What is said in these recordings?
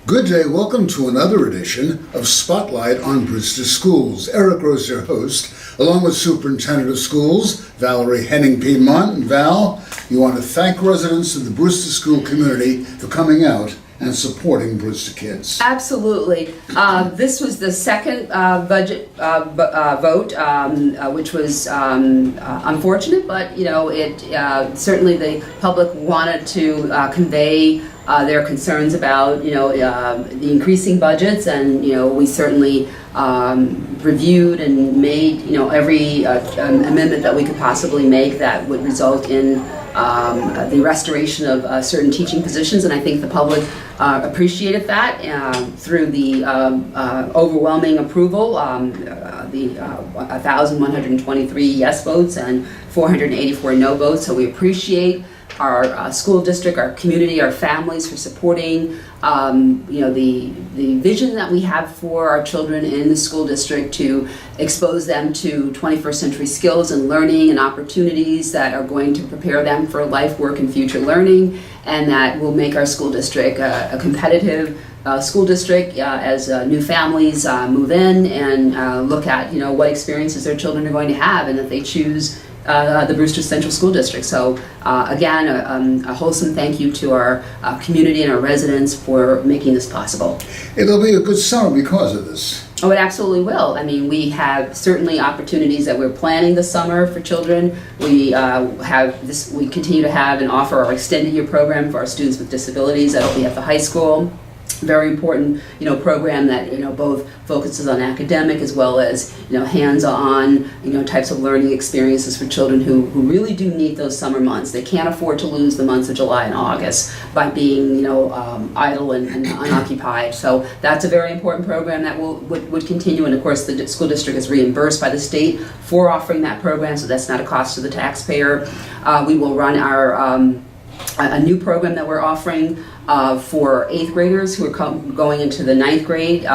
Good day, welcome to another edition of Spotlight on Brewster Schools. Eric Rose, your host, along with Superintendent of Schools, Valerie Henning-Piedmont. And Val, you want to thank residents of the Brewster school community for coming out and supporting Brewster kids. Absolutely. This was the second budget vote, which was unfortunate, but it certainly the public wanted to convey their concerns about the increasing budgets, and we certainly reviewed and made every amendment that we could possibly make that would result in the restoration of certain teaching positions, and I think the public appreciated that through the overwhelming approval, the 1,123 yes votes and 484 no votes. So we appreciate our school district, our community, our families for supporting the vision that we have for our children in the school district to expose them to 21st century skills and learning and opportunities that are going to prepare them for life, work, and future learning, and that will make our school district a competitive school district as new families move in and look at what experiences their children are going to have, and that they choose the Brewster Central School District. So again, a wholesome thank you to our community and our residents for making this possible. It'll be a good summer because of this. Oh, it absolutely will. I mean, we have certainly opportunities that we're planning this summer for children. We we continue to have and offer our extended year program for our students with disabilities. That'll be at the high school. Very important, program that both focuses on academic as well as hands-on, types of learning experiences for children who really do need those summer months. They can't afford to lose the months of July and August by being idle and unoccupied. So that's a very important program that would continue. And of course, the school district is reimbursed by the state for offering that program, so that's not a cost to the taxpayer. We will run our a new program that we're offering for 8th graders who are going into the 9th grade.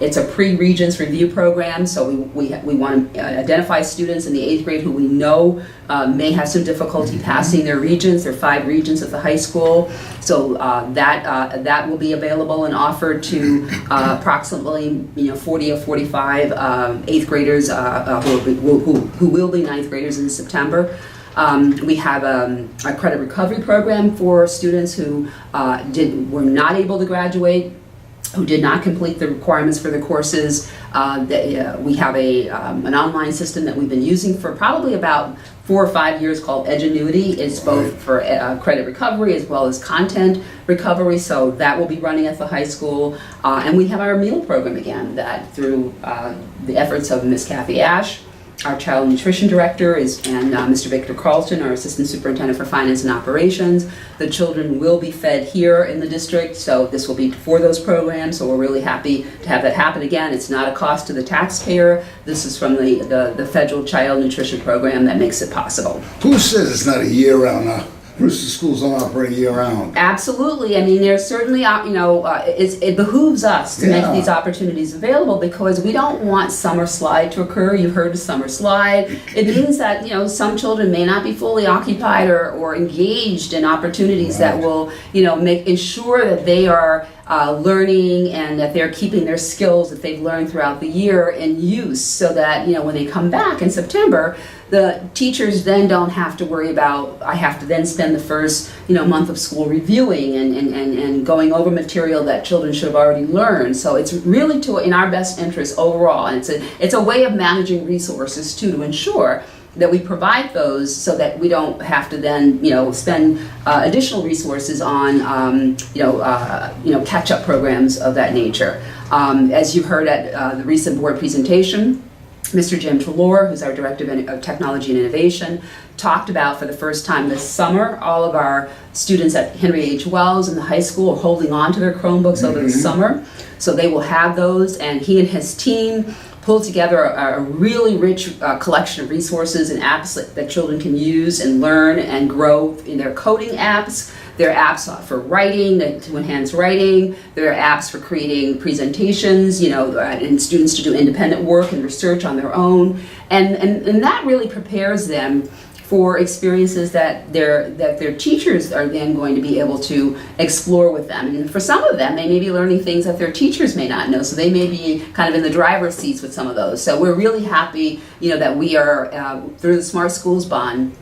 It's a pre-Regents review program, so we want to identify students in the 8th grade who we know may have some difficulty passing their Regents. There are 5 Regents at the high school, so that will be available and offered to approximately 40 or 45 8th graders who will be 9th graders in September. We have a credit recovery program for students who were not able to graduate, who did not complete the requirements for the courses. We have an online system that we've been using for probably about 4 or 5 years called Edgenuity. It's both for credit recovery as well as content recovery, so that will be running at the high school. And we have our meal program again, that through the efforts of Ms. Kathy Ash, our child nutrition director, and Mr. Victor Carlton, our assistant superintendent for finance and operations. The children will be fed here in the district, so this will be for those programs. So we're really happy to have that happen. Again, it's not a cost to the taxpayer. This is from the federal child nutrition program that makes it possible. Who says it's not a year-round? Brewster schools don't operate year-round. Absolutely. I mean, there's certainly, it behooves us to make these opportunities available, because we don't want summer slide to occur. You've heard of summer slide. It means that, some children may not be fully occupied or engaged in opportunities that will, ensure that they are learning and that they're keeping their skills that they've learned throughout the year in use, so that, when they come back in September, the teachers then don't have to worry about, I have to then spend the first month of school reviewing and going over material that children should have already learned. So it's really in our best interest overall, and it's a way of managing resources too, to ensure that we provide those so that we don't have to then spend additional resources on catch-up programs of that nature. As you heard at the recent board presentation, Mr. Jim Trelaw, who's our Director of Technology and Innovation, talked about for the first time this summer, all of our students at Henry H. Wells in the high school are holding on to their Chromebooks over the summer. So they will have those, and he and his team pulled together a really rich collection of resources and apps that children can use and learn and grow in their coding apps. There are apps for writing, to enhance writing. There are apps for creating presentations, and students to do independent work and research on their own. And that really prepares them for experiences that their teachers are then going to be able to explore with them. And for some of them, they may be learning things that their teachers may not know, so they may be kind of in the driver's seats with some of those. So we're really happy, that we are, through the Smart Schools Bond,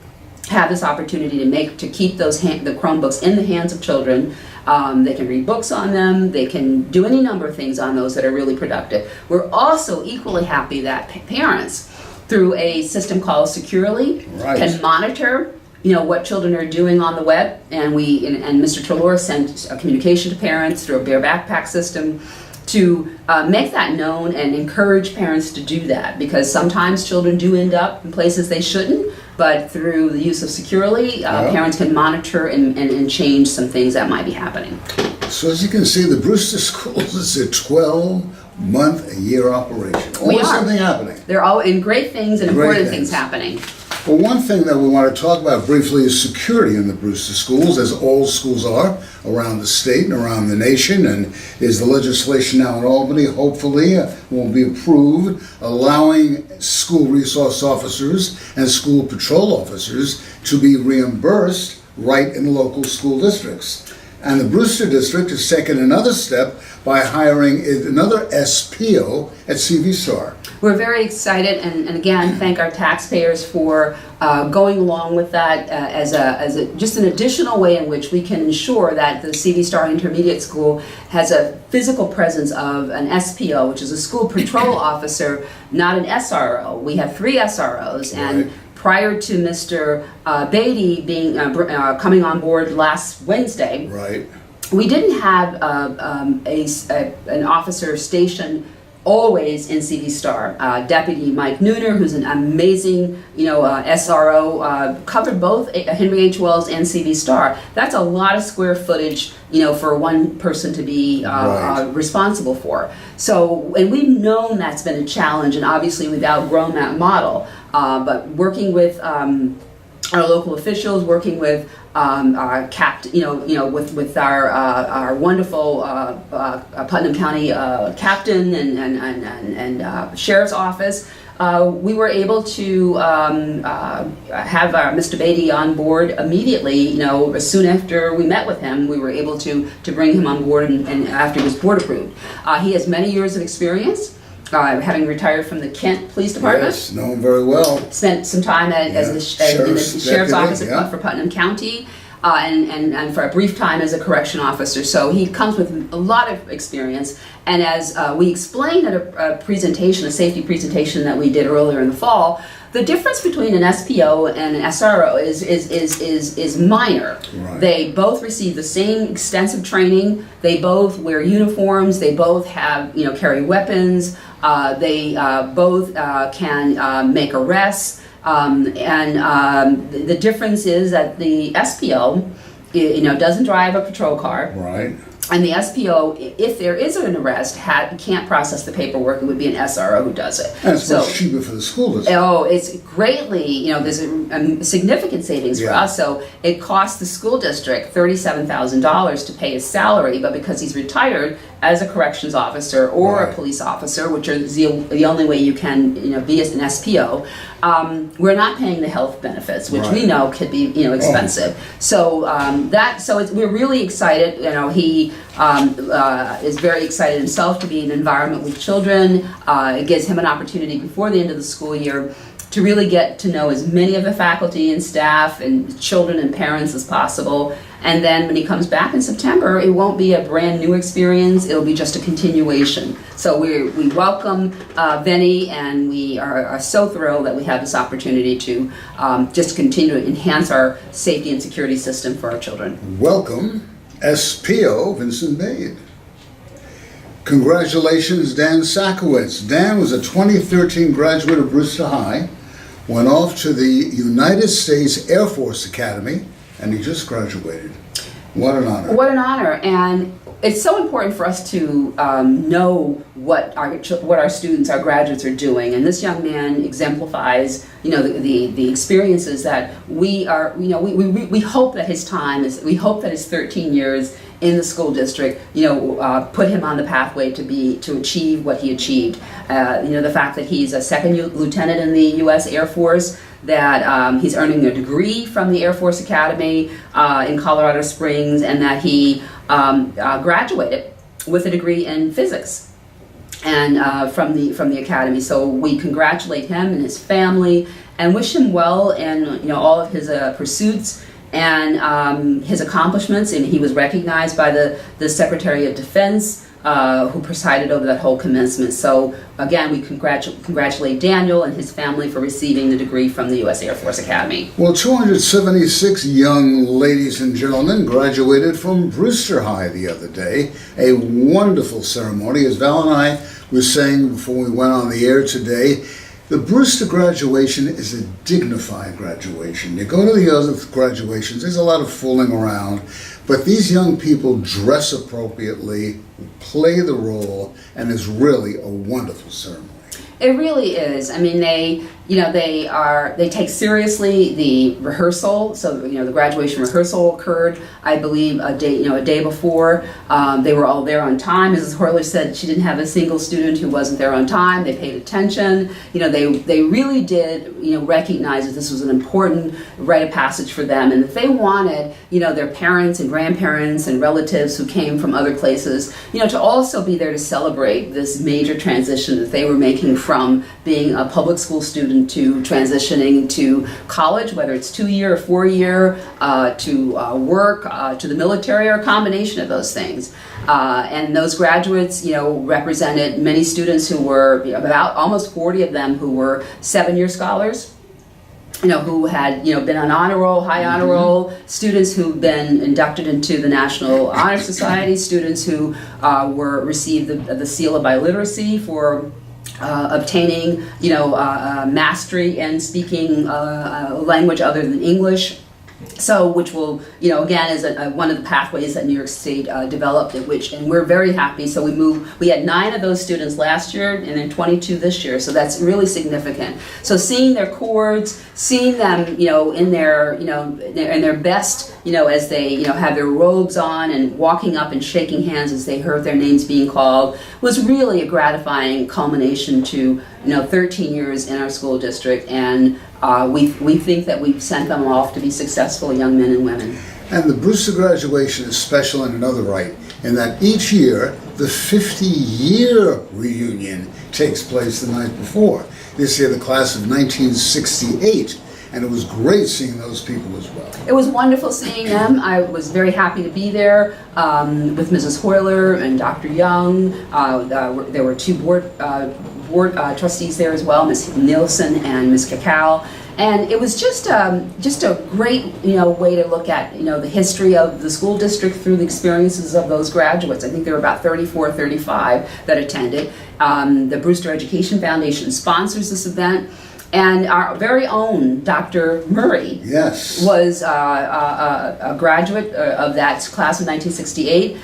have this opportunity to keep the Chromebooks in the hands of children. They can read books on them, they can do any number of things on those that are really productive. We're also equally happy that parents, through a system called Securely, can monitor what children are doing on the web, and Mr. Trelaw sent a communication to parents through a Bear Backpack system to make that known and encourage parents to do that, because sometimes children do end up in places they shouldn't, but through the use of Securely, parents can monitor and change some things that might be happening. So as you can see, the Brewster Schools is a 12-month-a-year operation. Always something happening. They're all in great things and important things happening. Well, one thing that we want to talk about briefly is security in the Brewster schools, as all schools are around the state and around the nation, and is the legislation now in Albany, hopefully, will be approved, allowing school resource officers and school patrol officers to be reimbursed right in the local school districts. And the Brewster district has taken another step by hiring another SPO at CV Star. We're very excited, and again, thank our taxpayers for going along with that as just an additional way in which we can ensure that the CV Star Intermediate School has a physical presence of an SPO, which is a school patrol officer, not an SRO. We have 3 SROs, and prior to Mr. Beatty coming on board last Wednesday, we didn't have an officer stationed always in CV Star. Deputy Mike Nooner, who's an amazing, SRO, covered both Henry H. Wells and CV Star. That's a lot of square footage, for one person to be responsible for. So, and we've known that's been a challenge, and obviously we've outgrown that model. But working with our local officials, working with our with our wonderful Putnam County captain and sheriff's office, we were able to have Mr. Beatty on board immediately. As soon after we met with him, we were able to bring him on board, and after he was board approved. He has many years of experience. Having retired from the Kent Police Department. Yes, know him very well. Spent some time in the Sheriff's Office for Putnam County, and for a brief time as a correction officer. So he comes with a lot of experience. And as we explained at a safety presentation that we did earlier in the fall, the difference between an SPO and an SRO is minor. They both receive the same extensive training. They both wear uniforms. They both have, carry weapons. They both can make arrests. The difference is that the SPO, doesn't drive a patrol car. And the SPO, if there is an arrest, can't process the paperwork. It would be an SRO who does it. And it's much cheaper for the school district. Oh, it's greatly, there's a significant savings for us. So it costs the school district $37,000 to pay his salary, but because he's retired as a corrections officer or a police officer, which is the only way you can, be as an SPO, we're not paying the health benefits, which we know could be, expensive. So we're really excited. He is very excited himself to be in an environment with children. It gives him an opportunity before the end of the school year to really get to know as many of the faculty and staff and children and parents as possible. And then when he comes back in September, it won't be a brand new experience, it'll be just a continuation. So we welcome Benny, and we are so thrilled that we have this opportunity to just continue to enhance our safety and security system for our children. Welcome, SPO Vincent Bade. Congratulations, Dan Sakowitz. Dan was a 2013 graduate of Brewster High, went off to the United States Air Force Academy, and he just graduated. What an honor. What an honor. And it's so important for us to know what our students, our graduates are doing. And this young man exemplifies, the experiences that we are, we hope that his time is, we hope that his 13 years in the school district, put him on the pathway to achieve what he achieved. The fact that he's a second lieutenant in the U.S. Air Force, that he's earning a degree from the Air Force Academy in Colorado Springs, and that he graduated with a degree in physics and from the academy. So we congratulate him and his family and wish him well in all of his pursuits and his accomplishments. And he was recognized by the Secretary of Defense, who presided over that whole commencement. So again, we congratulate Daniel and his family for receiving the degree from the U.S. Air Force Academy. Well, 276 young ladies and gentlemen graduated from Brewster High the other day. A wonderful ceremony. As Val and I were saying before we went on the air today, the Brewster graduation is a dignified graduation. You go to the other graduations, there's a lot of fooling around, but these young people dress appropriately, play the role, and it's really a wonderful ceremony. It really is. I mean, they take seriously the rehearsal. So the graduation rehearsal occurred, I believe, a day before. They were all there on time. Mrs. Horler said she didn't have a single student who wasn't there on time. They paid attention. They really did recognize that this was an important rite of passage for them, and that they wanted their parents and grandparents and relatives who came from other places to also be there to celebrate this major transition that they were making from being a public school student to transitioning to college, whether it's 2-year or 4-year, to work, to the military, or a combination of those things. And those graduates, represented many students who were about almost 40 of them who were 7-year scholars, who had been on honor roll, high honor roll, students who've been inducted into the National Honor Society, students who received the seal of biliteracy for obtaining, mastery in speaking a language other than English. So, which will, again, is one of the pathways that New York State developed, and we're very happy. So we had 9 of those students last year, and then 22 this year. So that's really significant. So seeing their cords, seeing them, in their best, as they, have their robes on and walking up and shaking hands as they heard their names being called, was really a gratifying culmination to 13 years in our school district, and we think that we've sent them off to be successful young men and women. And the Brewster graduation is special in another right, in that each year the 50-year reunion takes place the night before. This year the class of 1968, and it was great seeing those people as well. It was wonderful seeing them. I was very happy to be there with Mrs. Horler and Dr. Young. There were 2 board trustees there as well, Ms. Nielsen and Ms. Cacao. And it was just a great way to look at the history of the school district through the experiences of those graduates. I think there were about 34, 35 that attended. The Brewster Education Foundation sponsors this event. And our very own Dr. Murray was a graduate of that class of 1968.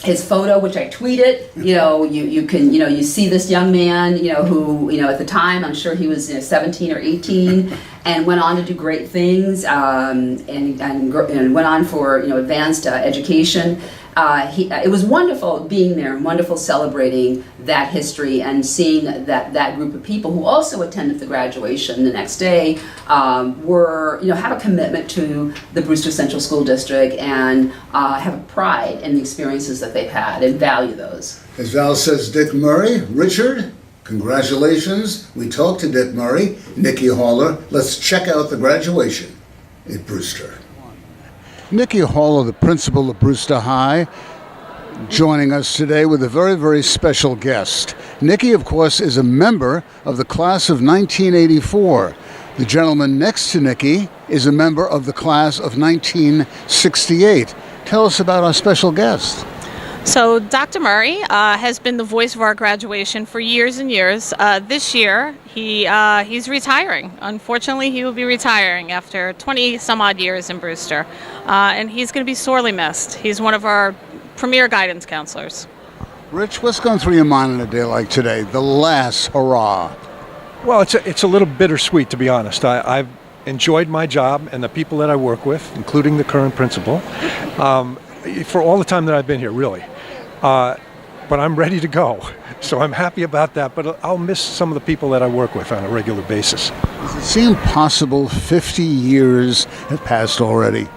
His photo, which I tweeted, you see this young man, who, at the time, I'm sure he was 17 or 18, and went on to do great things, and went on for, advanced education. It was wonderful being there and wonderful celebrating that history and seeing that group of people who also attended the graduation the next day have a commitment to the Brewster Central School District and have a pride in the experiences that they've had and value those. As Val says, Dick Murray, Richard, congratulations. We talked to Dick Murray, Nikki Haller. Let's check out the graduation at Brewster. Nikki Haller, the principal of Brewster High, joining us today with a very, very special guest. Nikki, of course, is a member of the class of 1984. The gentleman next to Nikki is a member of the class of 1968. Tell us about our special guest. So Dr. Murray has been the voice of our graduation for years and years. This year, he's retiring. Unfortunately, he will be retiring after 20 some odd years in Brewster. And he's going to be sorely missed. He's one of our premier guidance counselors. Rich, what's going through your mind on a day like today? The last hurrah. Well, it's a little bittersweet, to be honest. I've enjoyed my job and the people that I work with, including the current principal, for all the time that I've been here, really. But I'm ready to go. So I'm happy about that, but I'll miss some of the people that I work with on a regular basis. Does it seem possible 50 years have passed already?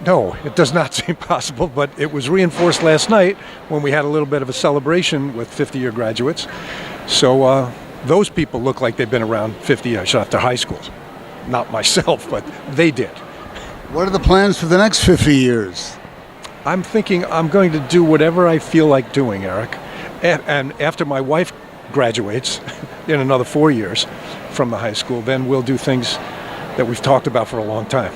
No, it does not seem possible, but it was reinforced last night when we had a little bit of a celebration with 50-year graduates. So those people look like they've been around 50 years after high school. Not myself, but they did. What are the plans for the next 50 years? I'm thinking I'm going to do whatever I feel like doing, Eric. And after my wife graduates in another 4 years from the high school, then we'll do things that we've talked about for a long time.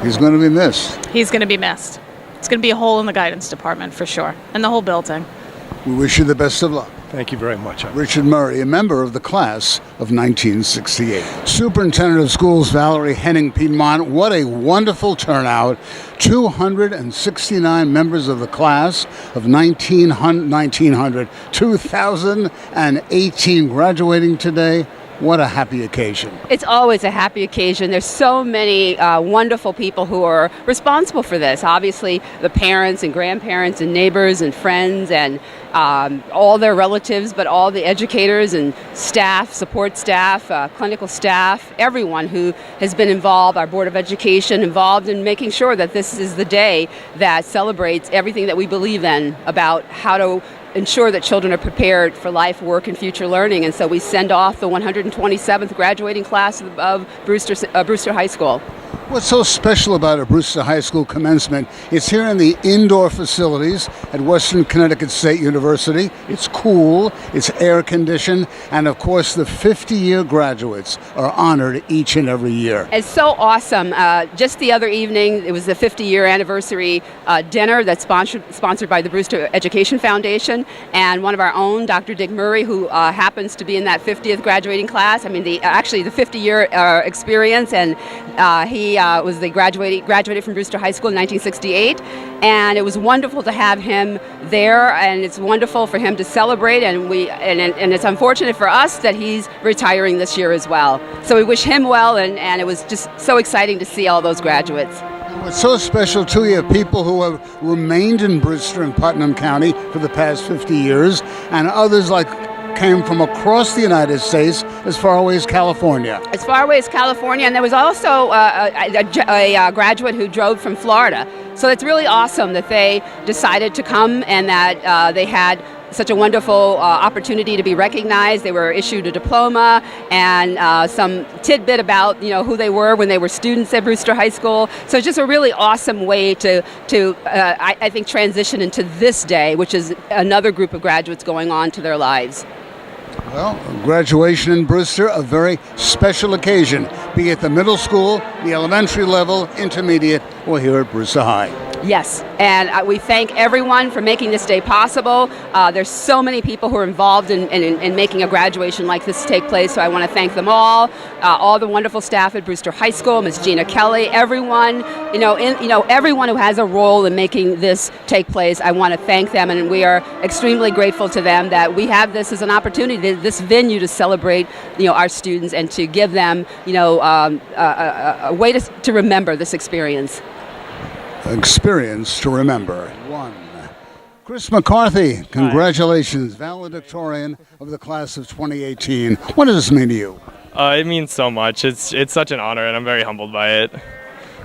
He's going to be missed. He's going to be missed. It's going to be a hole in the guidance department for sure, and the whole building. We wish you the best of luck. Thank you very much. Richard Murray, a member of the class of 1968. Superintendent of Schools Valerie Henning-Piedmont, what a wonderful turnout. 269 members of the class of 2018 graduating today. What a happy occasion. It's always a happy occasion. There's so many wonderful people who are responsible for this. Obviously, the parents and grandparents and neighbors and friends and all their relatives, but all the educators and staff, support staff, clinical staff, everyone who has been involved, our Board of Education involved in making sure that this is the day that celebrates everything that we believe in about how to ensure that children are prepared for life, work, and future learning. And so we send off the 127th graduating class of Brewster High School. What's so special about a Brewster High School commencement? It's here in the indoor facilities at Western Connecticut State University. It's cool, it's air conditioned, and of course the 50-year graduates are honored each and every year. It's so awesome. Just the other evening, it was the 50-year anniversary dinner that's sponsored by the Brewster Education Foundation, and one of our own, Dr. Dick Murray, who happens to be in that 50th graduating class. I mean, the 50-year experience, and he was the graduated from Brewster High School in 1968, and it was wonderful to have him there, and it's wonderful for him to celebrate, and it's unfortunate for us that he's retiring this year as well. So we wish him well, and it was just so exciting to see all those graduates. What's so special too, you have people who have remained in Brewster and Putnam County for the past 50 years, and others came from across the United States as far away as California. As far away as California, and there was also a graduate who drove from Florida. So it's really awesome that they decided to come and that they had such a wonderful opportunity to be recognized. They were issued a diploma and some tidbit about who they were when they were students at Brewster High School. So it's just a really awesome way to I think transition into this day, which is another group of graduates going on to their lives. Well, graduation in Brewster, a very special occasion, be it the middle school, the elementary level, intermediate, or here at Brewster High. Yes, and we thank everyone for making this day possible. There's so many people who are involved in making a graduation like this take place, so I want to thank them all the wonderful staff at Brewster High School, Ms. Gina Kelly, everyone, everyone who has a role in making this take place. I want to thank them, and we are extremely grateful to them that we have this as an opportunity, this venue to celebrate, our students and to give them, a way to remember this experience. Experience to remember. One. Chris McCarthy, congratulations, valedictorian of the class of 2018. What does this mean to you? It means so much. It's such an honor, and I'm very humbled by it.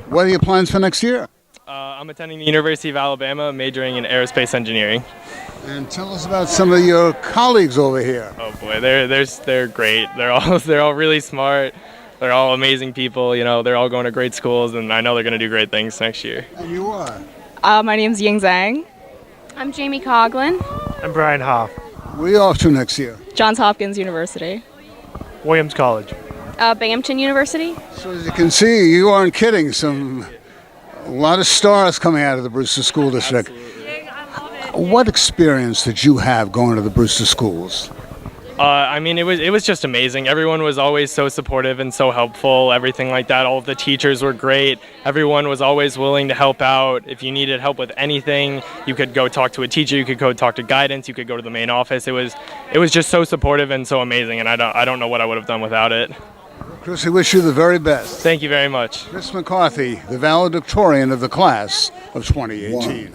What are your plans for next year? I'm attending the University of Alabama, majoring in aerospace engineering. And tell us about some of your colleagues over here. Oh boy, they're great. They're all really smart. They're all amazing people. They're all going to great schools, and I know they're going to do great things next year. And you are? My name's Ying Zhang. I'm Jamie Coughlin. I'm Brian Hoff. Where are you off to next year? Johns Hopkins University. Williams College. Binghamton University. So as you can see, you aren't kidding. A lot of stars coming out of the Brewster School District. Absolutely. What experience did you have going to the Brewster schools? It was just amazing. Everyone was always so supportive and so helpful, everything like that. All of the teachers were great. Everyone was always willing to help out. If you needed help with anything, you could go talk to a teacher, you could go talk to guidance, you could go to the main office. It was just so supportive and so amazing, and I don't know what I would have done without it. Chris, we wish you the very best. Thank you very much. Chris McCarthy, the valedictorian of the class of 2018.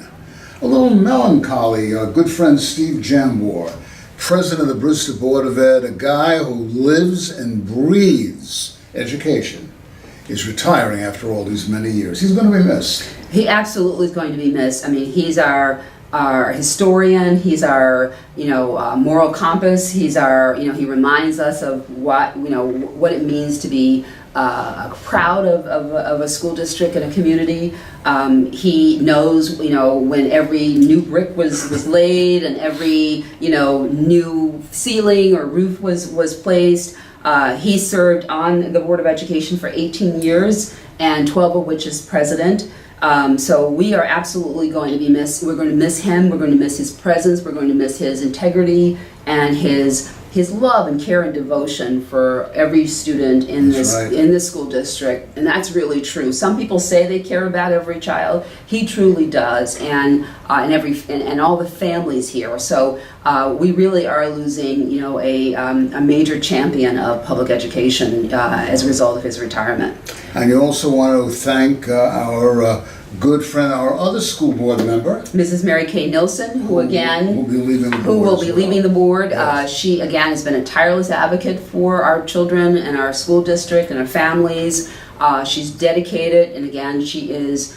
A little melancholy. Our good friend Steve Jambor, president of the Brewster Board of Ed, a guy who lives and breathes education, is retiring after all these many years. He's going to be missed. He absolutely is going to be missed. I mean, he's our historian. He's our moral compass. He's our he reminds us of what it means to be proud of a school district and a community. He knows when every new brick was laid and every new ceiling or roof was placed. He served on the Board of Education for 18 years, and 12 of which as president. So we are absolutely going to be missed. We're going to miss him. We're going to miss his presence. We're going to miss his integrity and his love and care and devotion for every student in this school district. And that's really true. Some people say they care about every child. He truly does, and all the families here. So we really are losing a major champion of public education as a result of his retirement. And you also want to thank our good friend, our other school board member, Mrs. Mary Kay Nilsson, who will be leaving the board. Who will be leaving the board. Yes. She again has been a tireless advocate for our children and our school district and our families. She's dedicated, and again, she is.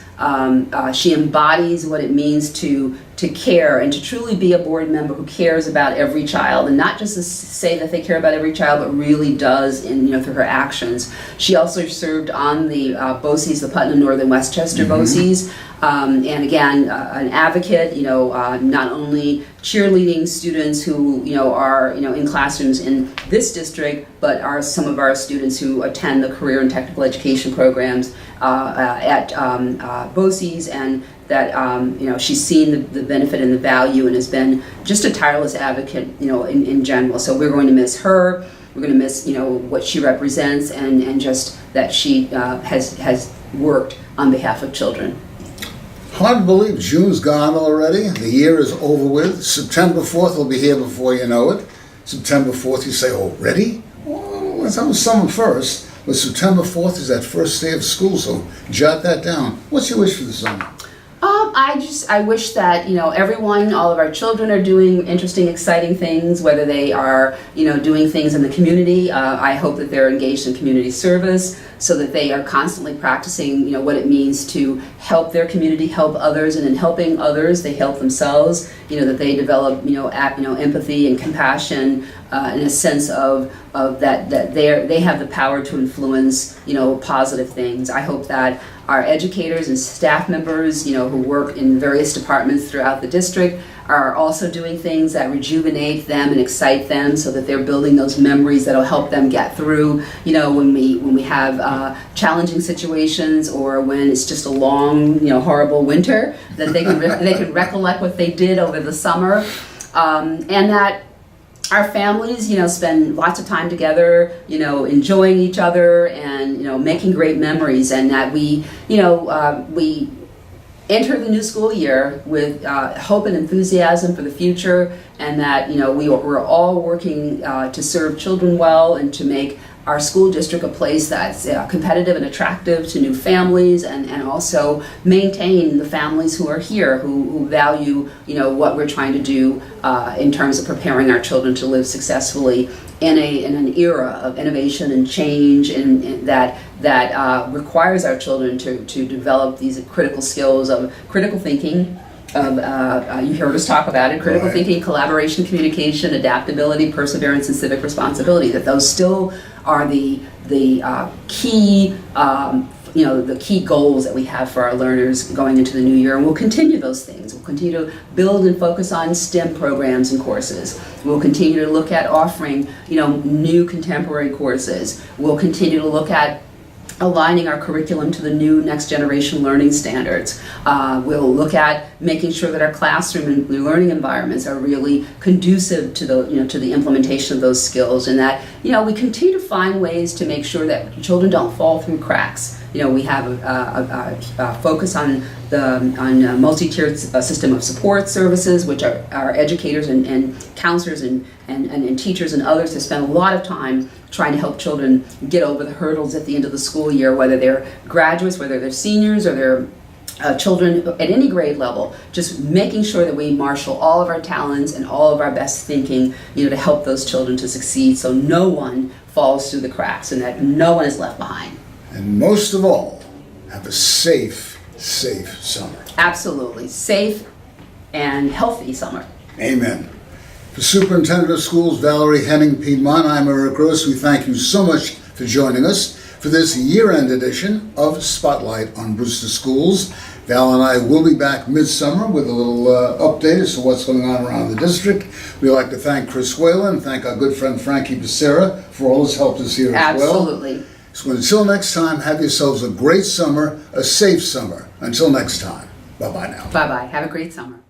She embodies what it means to care and to truly be a board member who cares about every child, and not just to say that they care about every child, but really does through her actions. She also served on the BOCES, the Putnam Northern Westchester BOCES, and again, an advocate. Not only cheerleading students who are in classrooms in this district, but are some of our students who attend the career and technical education programs at BOCES, and that she's seen the benefit and the value and has been just a tireless advocate in general. So we're going to miss her. We're going to miss what she represents, and just that she has worked on behalf of children. Hard to believe June's gone already. The year is over with. September 4th will be here before you know it. September 4th, you say, already? Well, let's have summer first. But September 4th is that first day of school, so jot that down. What's your wish for the summer? I wish that everyone, all of our children, are doing interesting, exciting things. Whether they are doing things in the community, I hope that they're engaged in community service, so that they are constantly practicing what it means to help their community, help others, and in helping others, they help themselves. That they develop empathy and compassion, and a sense of that they have the power to influence positive things. I hope that our educators and staff members who work in various departments throughout the district are also doing things that rejuvenate them and excite them, so that they're building those memories that'll help them get through when we have challenging situations, or when it's just a long horrible winter, that they can recollect what they did over the summer, and that our families, spend lots of time together, enjoying each other and, making great memories, and that we enter the new school year with hope and enthusiasm for the future, and that, we're all working to serve children well and to make our school district a place that's competitive and attractive to new families, and also maintain the families who are here, who value what we're trying to do in terms of preparing our children to live successfully in an era of innovation and change, and that requires our children to develop these critical skills of critical thinking. You heard us talk about it: critical thinking, collaboration, communication, adaptability, perseverance, and civic responsibility. That those still are the key the key goals that we have for our learners going into the new year, and we'll continue those things. We'll continue to build and focus on STEM programs and courses. We'll continue to look at offering new contemporary courses. We'll continue to look at aligning our curriculum to the new next generation learning standards. We'll look at making sure that our classroom and learning environments are really conducive to the implementation of those skills, and that we continue to find ways to make sure that children don't fall through cracks. We have a focus on a multi-tiered system of support services, which our educators and counselors and teachers and others have spent a lot of time trying to help children get over the hurdles at the end of the school year, whether they're graduates, whether they're seniors, or they're children at any grade level, just making sure that we marshal all of our talents and all of our best thinking, to help those children to succeed so no one falls through the cracks and that no one is left behind. And most of all, have a safe summer. Absolutely. Safe and healthy summer. Amen. For Superintendent of Schools Valerie Henning-Piedmont, I'm Eric Gross. We thank you so much for joining us for this year-end edition of Spotlight on Brewster Schools. Val and I will be back midsummer with a little update as to what's going on around the district. We'd like to thank Chris Whalen and thank our good friend Frankie Becerra for all his help this year as well. Absolutely. So until next time, have yourselves a great summer, a safe summer. Until next time, bye-bye now. Bye-bye. Have a great summer.